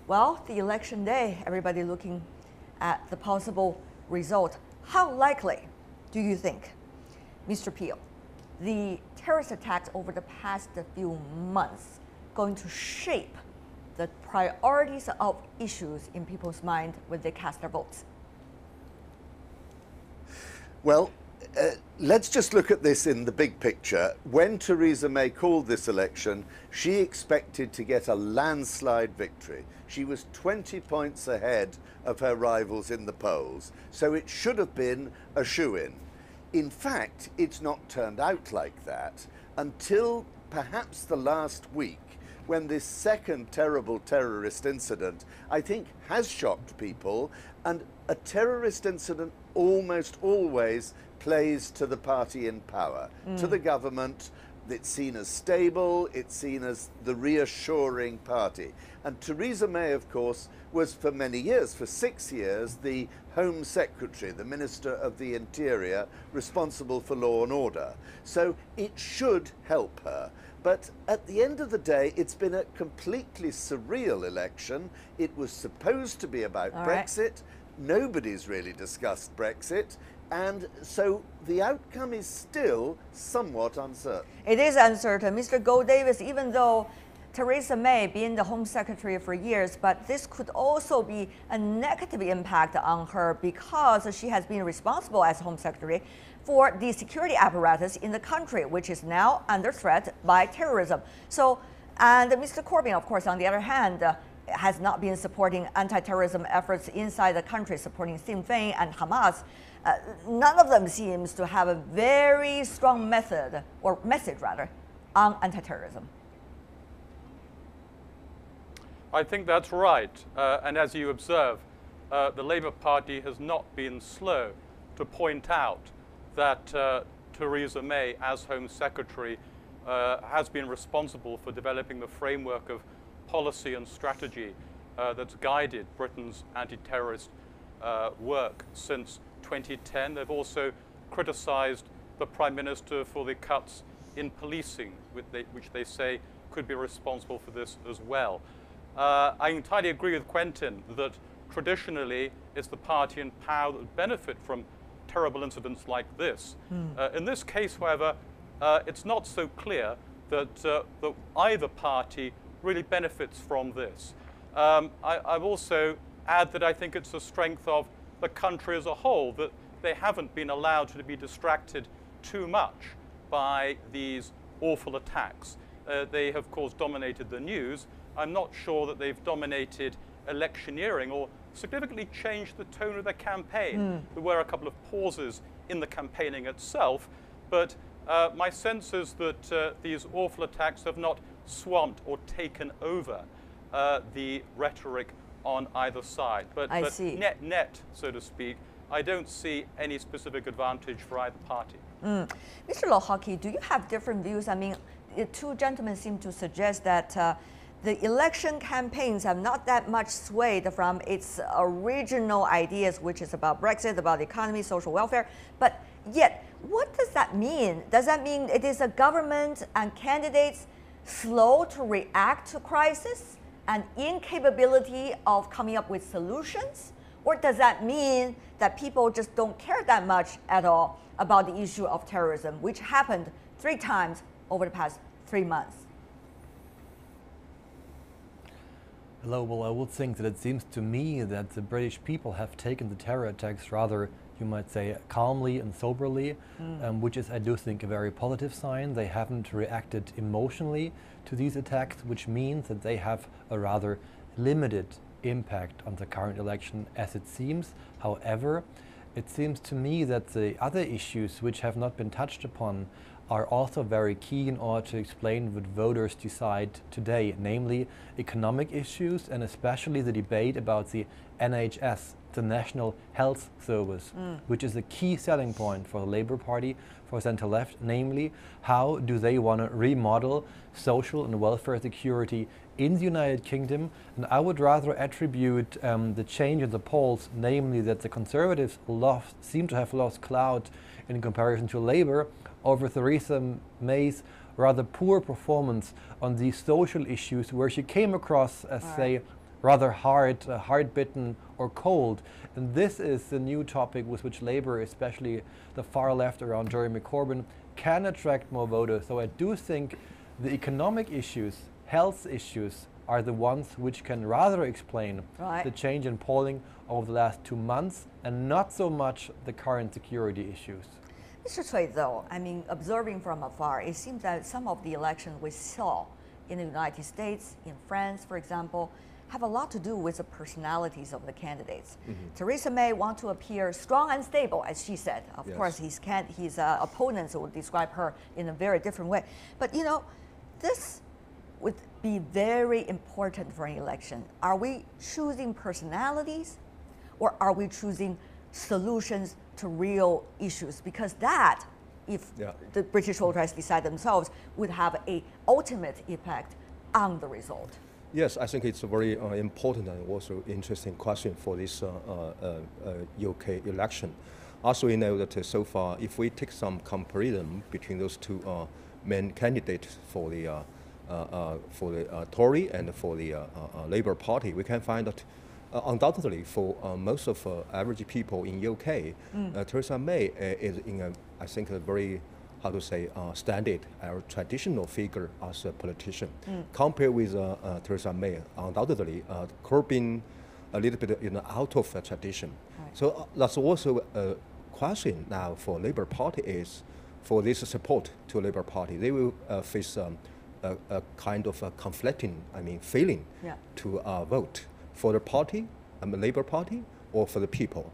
Well, the election day, everybody looking at the possible result. How likely do you think, Mr. Peel, the terrorist attacks over the past few months going to shape the priorities of issues in people's mind when they cast their votes? Well, let's just look at this in the big picture. When Theresa May called this election, she expected to get a landslide victory. She was 20 points ahead of her rivals in the polls, so it should have been a shoo-in. In fact, it's not turned out like that until perhaps the last week, when this second terrible terrorist incident, I think, has shocked people, and a terrorist incident almost always plays to the party in power, to the government. It's seen as stable, it's seen as the reassuring party. And Theresa May, of course, was for many years, for 6 years, the Home Secretary, the Minister of the Interior, responsible for law and order. So it should help her. But at the end of the day, it's been a completely surreal election. It was supposed to be about Brexit. Nobody's really discussed Brexit. And so the outcome is still somewhat uncertain. It is uncertain. Mr. Gould-Davies, even though Theresa May being the Home Secretary for years, but this could also be a negative impact on her because she has been responsible as Home Secretary for the security apparatus in the country, which is now under threat by terrorism. So, and Mr. Corbyn, of course, on the other hand, has not been supporting anti-terrorism efforts inside the country, supporting Sinn Féin and Hamas. None of them seems to have a very strong method, or message rather, on anti-terrorism. I think that's right. And as you observe, the Labour Party has not been slow to point out that Theresa May, as Home Secretary, has been responsible for developing the framework of policy and strategy that's guided Britain's anti-terrorist work since 2010. They've also criticised the Prime Minister for the cuts in policing, which they say could be responsible for this as well. I entirely agree with Quentin that traditionally it's the party in power that would benefit from terrible incidents like this. In this case, however, it's not so clear that either party really benefits from this. I've also add that I think it's the strength of the country as a whole that they haven't been allowed to be distracted too much by these awful attacks. They have, of course, dominated the news. I'm not sure that they've dominated electioneering or significantly changed the tone of their campaign. There were a couple of pauses in the campaigning itself, but my sense is that these awful attacks have not swamped or taken over the rhetoric on either side. But net, so to speak, I don't see any specific advantage for either party. Mr. Lochocki, do you have different views? I mean, the two gentlemen seem to suggest that the election campaigns have not that much swayed from its original ideas, which is about Brexit, about the economy, social welfare. But yet, what does that mean? Does that mean it is a government and candidates slow to react to crisis and incapability of coming up with solutions? Or does that mean that people just don't care that much at all about the issue of terrorism, which happened 3 times over the past 3 months? Hello, well, I would think that it seems to me that the British people have taken the terror attacks rather, you might say, calmly and soberly, which is, I do think, a very positive sign. They haven't reacted emotionally to these attacks, which means that they have a rather limited impact on the current election as it seems. However, it seems to me that the other issues which have not been touched upon are also very key in order to explain what voters decide today, namely economic issues and especially the debate about the NHS, the National Health Service, which is a key selling point for the Labour Party, for centre-left, namely how do they want to remodel social and welfare security in the United Kingdom. And I would rather attribute the change in the polls, namely that the Conservatives seem to have lost clout in comparison to Labour over Theresa May's rather poor performance on these social issues, where she came across as, say, rather hard-bitten or cold. And this is the new topic with which Labour, especially the far left around Jeremy Corbyn, can attract more voters. So I do think the economic issues, health issues, are the ones which can rather explain the change in polling over the last 2 months, and not so much the current security issues. Mr. Cui, though, I mean, observing from afar, it seems that some of the elections we saw in the United States, in France, for example, have a lot to do with the personalities of the candidates. Theresa May wants to appear strong and stable, as she said. Of course, his opponents will describe her in a very different way. But, you know, this would be very important for an election. Are we choosing personalities, or are we choosing solutions to real issues? Because that, if the British voters decide themselves, would have an ultimate effect on the result. Yes, I think it's a very important and also interesting question for this UK election. Also, we know that so far, if we take some comparison between those two main candidates for the Tory and for the Labour Party, we can find that undoubtedly for most of average people in UK, Theresa May is in a, I think, a very, how to say, standard or traditional figure as a politician. Compared with Theresa May, undoubtedly, Corbyn a little bit out of a tradition. So that's also a question now for Labour Party is, for this support to Labour Party, they will face a kind of a conflicting, feeling to vote for the party, the Labour Party, or for the people,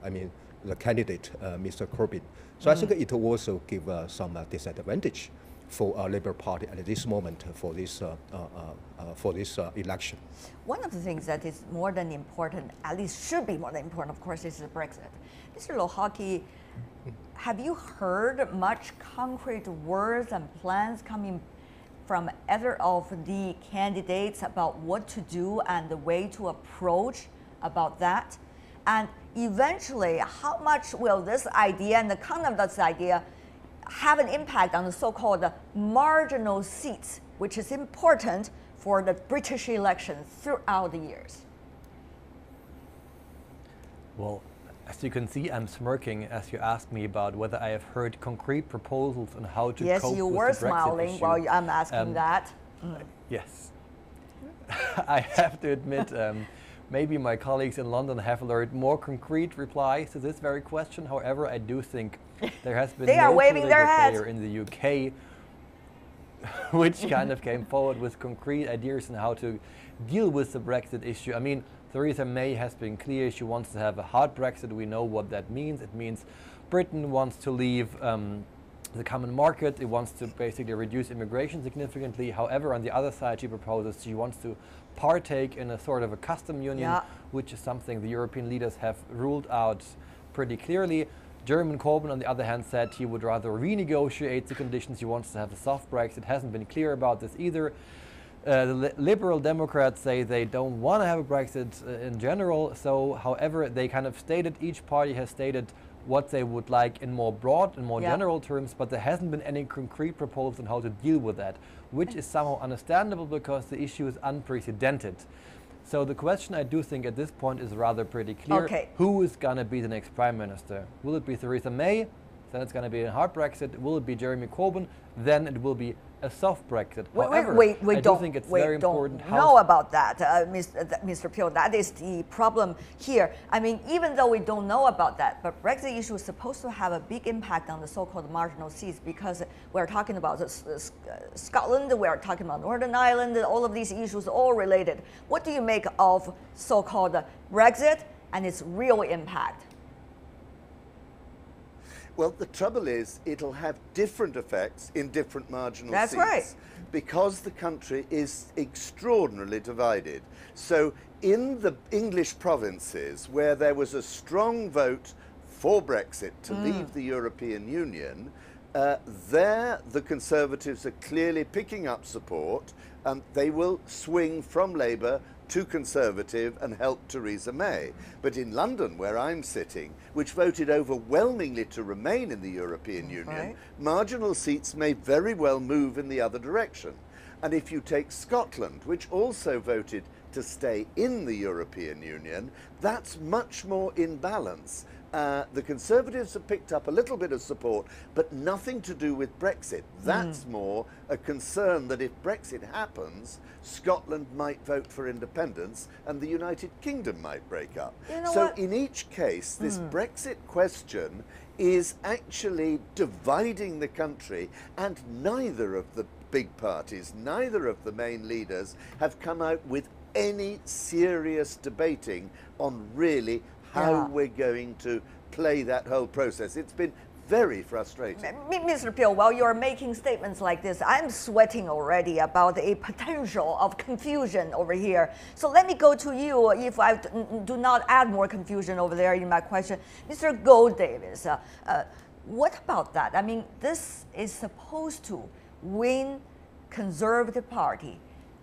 the candidate, Mr. Corbyn. So I think it will also give some disadvantage for Labour Party at this moment for this election. One of the things that is more than important, at least should be more than important, of course, is the Brexit. Mr. Lochocki, have you heard much concrete words and plans coming from either of the candidates about what to do and the way to approach about that? And eventually, how much will this idea and the content of this idea have an impact on the so-called marginal seats, which is important for the British elections throughout the years? Well, as you can see, I'm smirking as you ask me about whether I have heard concrete proposals on how to cope with the Brexit issue. Yes, you were smiling while I'm asking that. Yes. I have to admit, maybe my colleagues in London have learned more concrete replies to this very question. However, I do think there has been no political player in the UK which kind of came forward with concrete ideas on how to deal with the Brexit issue. I mean, Theresa May has been clear she wants to have a hard Brexit. We know what that means. It means Britain wants to leave the common market. It wants to basically reduce immigration significantly. However, on the other side, she proposes she wants to partake in a sort of a custom union, which is something the European leaders have ruled out pretty clearly. Jeremy Corbyn, on the other hand, said he would rather renegotiate the conditions. He wants to have a soft Brexit. Hasn't been clear about this either. The Liberal Democrats say they don't want to have a Brexit in general. So, however, they kind of stated, each party has stated what they would like in more broad and more general terms, but there hasn't been any concrete proposal on how to deal with that, which is somehow understandable because the issue is unprecedented. So the question, I do think at this point, is rather pretty clear. Who is going to be the next Prime Minister? Will it be Theresa May? Then it's going to be a hard Brexit. Will it be Jeremy Corbyn? Then it will be a soft Brexit. However, I do think it's very important. We don't know about that, Mr. Peel. That is the problem here. I mean, even though we don't know about that, but Brexit issue is supposed to have a big impact on the so-called marginal seats, because we're talking about Scotland, we're talking about Northern Ireland, all of these issues all related. What do you make of so-called Brexit and its real impact? Well, the trouble is, it'll have different effects in different marginal seats. That's right. Because the country is extraordinarily divided. So in the English provinces, where there was a strong vote for Brexit to leave the European Union, there the Conservatives are clearly picking up support. They will swing from Labour to Conservative and help Theresa May. But in London, where I'm sitting, which voted overwhelmingly to remain in the European Union, marginal seats may very well move in the other direction. And if you take Scotland, which also voted to stay in the European Union, that's much more in balance. The Conservatives have picked up a little bit of support, but nothing to do with Brexit. That's more a concern that if Brexit happens, Scotland might vote for independence and the United Kingdom might break up. You know So what? in each case, this Brexit question is actually dividing the country, and neither of the big parties, neither of the main leaders have come out with any serious debating on really how we're going to play that whole process. It's been very frustrating. Mr. Peel, while you're making statements like this, I'm sweating already about a potential of confusion over here. So let me go to you if I do not add more confusion over there in my question. Mr. Gould-Davies, what about that? I mean, this is supposed to win Conservative Party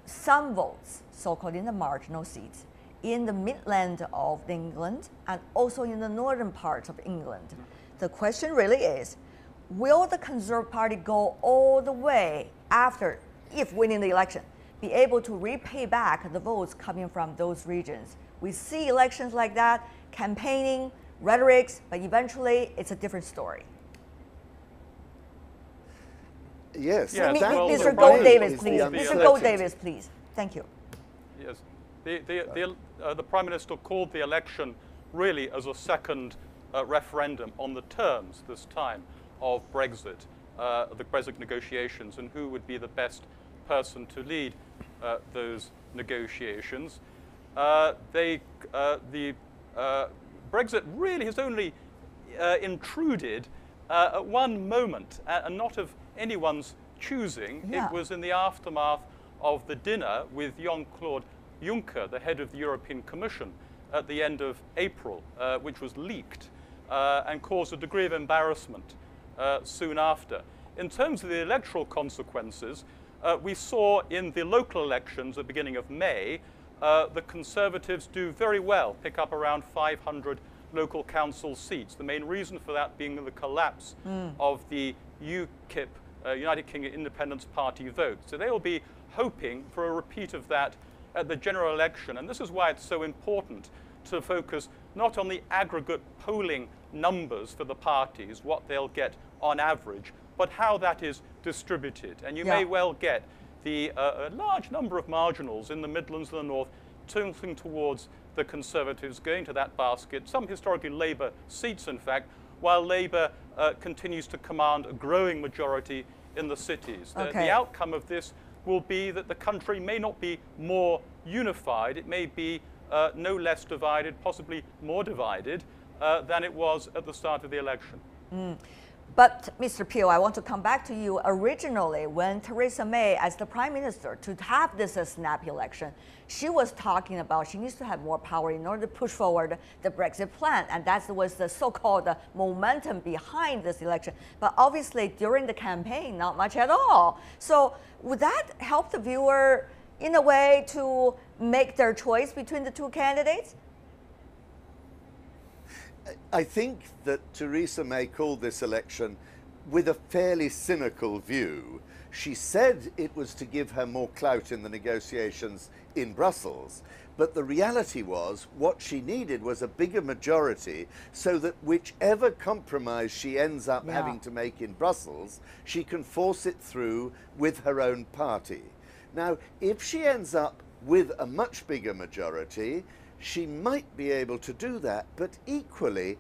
some votes, so-called in the marginal seats, in the Midland of England and also in the northern parts of England. The question really is, will the Conservative Party go all the way after, if winning the election, be able to repay back the votes coming from those regions? We see elections like that, campaigning, rhetorics, but eventually it's a different story. Yes. Yeah, Mr. Gould-Davies, please. Mr. Gould-Davies, please. Thank you. Yes. The Prime Minister called the election really as a second referendum on the terms this time of Brexit, the Brexit negotiations, and who would be the best person to lead those negotiations. Brexit really has only intruded at one moment, and not of anyone's choosing. Yeah. It was in the aftermath of the dinner with Jean-Claude Juncker, the head of the European Commission, at the end of April, which was leaked and caused a degree of embarrassment soon after. In terms of the electoral consequences, we saw in the local elections at the beginning of May, the Conservatives do very well, pick up around 500 local council seats. The main reason for that being the collapse of the UKIP, United Kingdom Independence Party vote. So they will be hoping for a repeat of that at the general election. And this is why it's so important to focus not on the aggregate polling numbers for the parties, what they'll get on average, but how that is distributed. And you may well get a large number of marginals in the Midlands and the North tilting towards the Conservatives, going to that basket, some historically Labour seats, in fact, while Labour continues to command a growing majority in the cities. The outcome of this will be that the country may not be more unified. It may be no less divided, possibly more divided than it was at the start of the election. But, Mr. Peel, I want to come back to you. Originally, when Theresa May, as the Prime Minister, to have this a snap election, she was talking about she needs to have more power in order to push forward the Brexit plan. And that was the so-called momentum behind this election. But obviously, during the campaign, not much at all. So would that help the viewer, in a way, to make their choice between the two candidates? I think that Theresa May called this election with a fairly cynical view. She said it was to give her more clout in the negotiations in Brussels, but the reality was what she needed was a bigger majority so that whichever compromise she ends up having to make in Brussels, she can force it through with her own party. Now, if she ends up with a much bigger majority, she might be able to do that, but equally,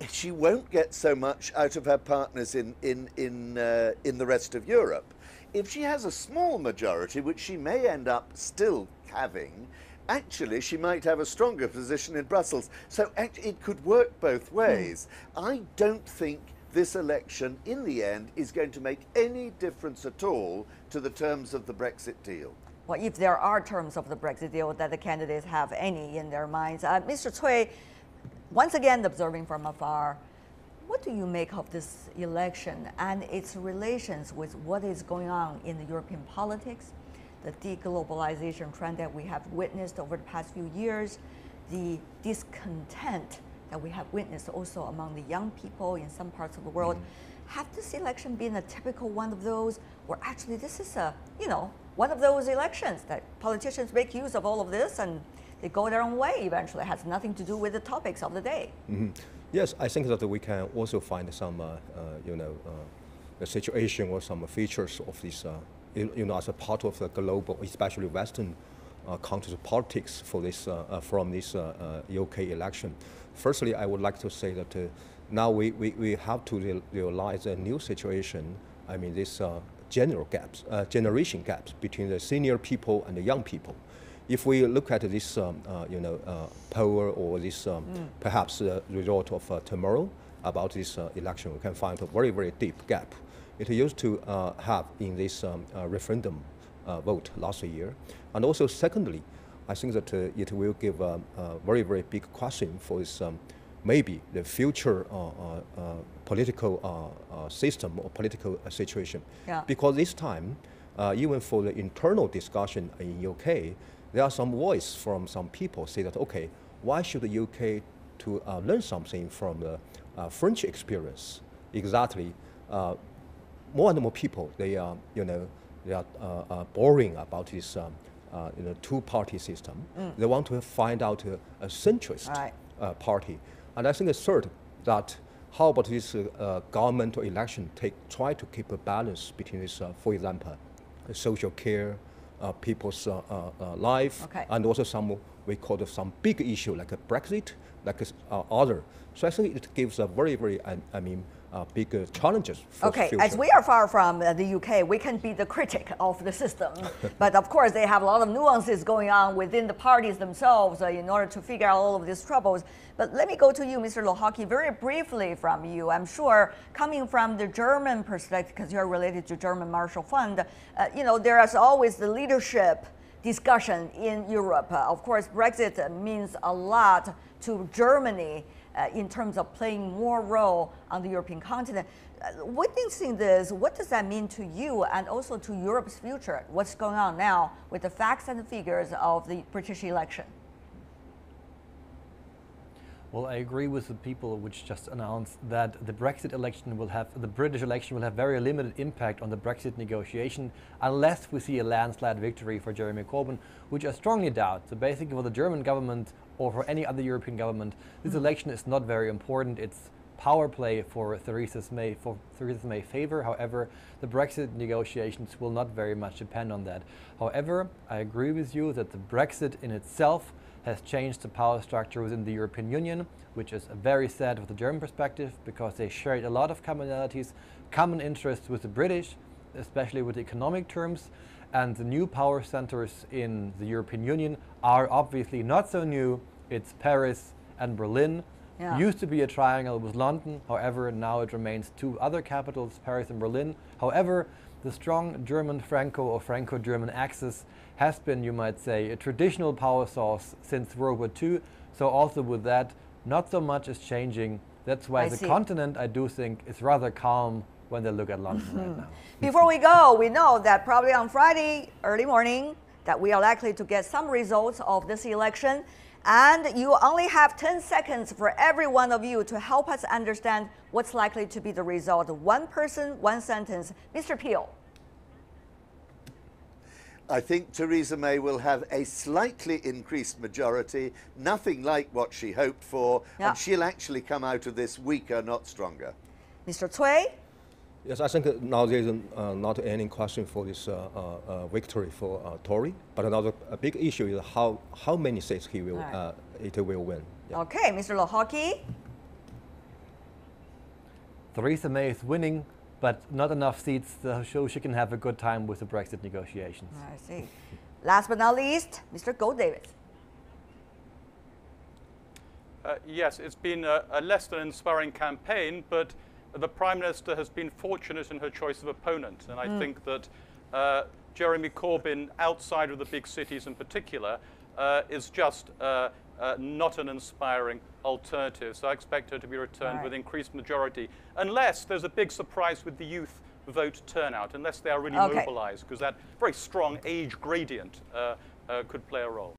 she won't get so much out of her partners in the rest of Europe. If she has a small majority, which she may end up still having, actually she might have a stronger position in Brussels. So it could work both ways. I don't think this election, in the end, is going to make any difference at all to the terms of the Brexit deal. Well, if there are terms of the Brexit deal that the candidates have any in their minds. Mr. Cui, once again observing from afar, what do you make of this election and its relations with what is going on in the European politics, the deglobalization trend that we have witnessed over the past few years, the discontent that we have witnessed also among the young people in some parts of the world? Have this election been a typical one of those, or actually this is a, one of those elections that politicians make use of all of this and they go their own way eventually. It has nothing to do with the topics of the day. Mm-hmm. Yes, I think that we can also find some, the situation or some features of this, as a part of the global, especially Western countries' politics for this, from this UK election. Firstly, I would like to say that now we have to realize a new situation. I mean, this general gaps, generation gaps between the senior people and the young people. If we look at this, poll or this perhaps result of tomorrow about this election, we can find a very, very deep gap. It used to have in this referendum vote last year. And also, secondly, I think that it will give a very, very big question for this, maybe the future political system or political situation. Yeah. Because this time, even for the internal discussion in UK, there are some voice from some people say that, okay, why should the UK to learn something from the French experience? Exactly, more and more people, they are, they are boring about this, two-party system. They want to find out a centrist party. And I think it's third, that how about this governmental election try to keep a balance between this, for example, social care, people's life, and also some, we call it some big issue like a Brexit, like other. So I think it gives a very, very, big challenges for the future. As we are far from the UK, we can be the critic of the system. But of course, they have a lot of nuances going on within the parties themselves in order to figure out all of these troubles. But let me go to you, Mr. Lochocki, very briefly from you. I'm sure coming from the German perspective, because you're related to German Marshall Fund, there is always the leadership discussion in Europe. Of course, Brexit means a lot to Germany in terms of playing more role on the European continent. Witnessing this, what does that mean to you and also to Europe's future? What's going on now with the facts and the figures of the British election? Well, I agree with the people which just announced that the Brexit election will have, the British election will have very limited impact on the Brexit negotiation unless we see a landslide victory for Jeremy Corbyn, which I strongly doubt. So basically for the German government or for any other European government, this election is not very important. It's power play for Theresa May's favor. However, the Brexit negotiations will not very much depend on that. However, I agree with you that the Brexit in itself has changed the power structure within the European Union, which is very sad from the German perspective because they shared a lot of commonalities, common interests with the British, especially with economic terms. And the new power centers in the European Union are obviously not so new. It's Paris and Berlin. Yeah. Used to be a triangle with London. However, now it remains two other capitals, Paris and Berlin. However, the strong German-Franco or Franco-German axis has been, you might say, a traditional power source since World War II. So also with that, not so much is changing. That's why the continent, I do think, is rather calm when they look at London right now. Before we go, we know that probably on Friday, early morning, that we are likely to get some results of this election. And you only have 10 seconds for every one of you to help us understand what's likely to be the result. One person, one sentence. Mr. Peel. I think Theresa May will have a slightly increased majority, nothing like what she hoped for, and she'll actually come out of this weaker, not stronger. Mr. Cui? Yes, I think now there's not any question for this victory for Tory, but another big issue is how many seats it will win. Yeah. Okay, Mr. Lochocki? Theresa May is winning, but not enough seats so she can have a good time with the Brexit negotiations. I see. Last but not least, Mr. Gould-Davies. Yes, it's been a less than inspiring campaign, but the Prime Minister has been fortunate in her choice of opponent. And I think that Jeremy Corbyn, outside of the big cities in particular, is just not an inspiring alternative. So I expect her to be returned with increased majority, unless there's a big surprise with the youth vote turnout, unless they are really mobilized, because that very strong age gradient could play a role.